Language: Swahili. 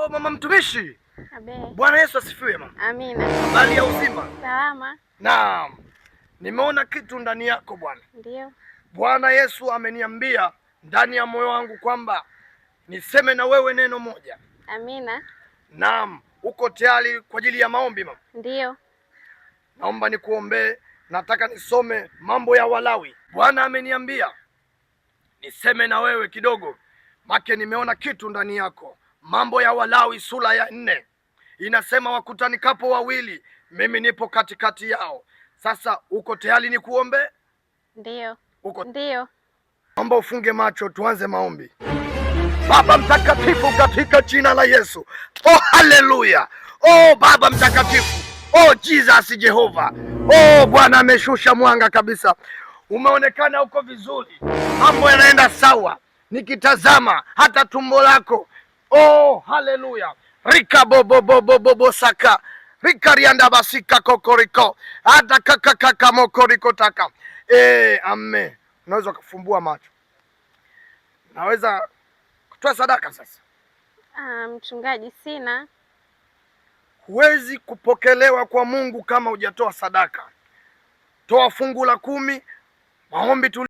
Oh, mama mtumishi. Abe. Bwana Yesu asifiwe mama. Amina. Habari ya uzima? Salama. Naam. Nimeona kitu ndani yako Bwana. Ndio. Bwana Yesu ameniambia ndani ya moyo wangu kwamba niseme na wewe neno moja. Amina. Naam. Uko tayari kwa ajili ya maombi mama? Ndio. Naomba nikuombee. Nataka nisome mambo ya Walawi. Bwana ameniambia niseme na wewe kidogo, make nimeona kitu ndani yako. Mambo ya Walawi sura ya 4 inasema, wakutanikapo wawili mimi nipo katikati yao. Sasa uko tayari nikuombe? Ndio. Uko? Ndio. Naomba ufunge macho tuanze maombi. Baba mtakatifu, katika jina la Yesu. Oh, haleluya. Oh, Baba mtakatifu. Oh, Jesus Jehova. Oh, Bwana ameshusha mwanga kabisa. Umeonekana uko vizuri. Mambo yanaenda sawa. Nikitazama hata tumbo lako. Oh, haleluya. Rika bobo saka. Rika rianda basika kokoriko. Hata kaka mokoriko taka. Amen. Unaweza kufumbua macho. Naweza kutoa sadaka sasa. Mchungaji, sina. Huwezi kupokelewa kwa Mungu kama hujatoa sadaka. Toa fungu la 10. Maombi tu.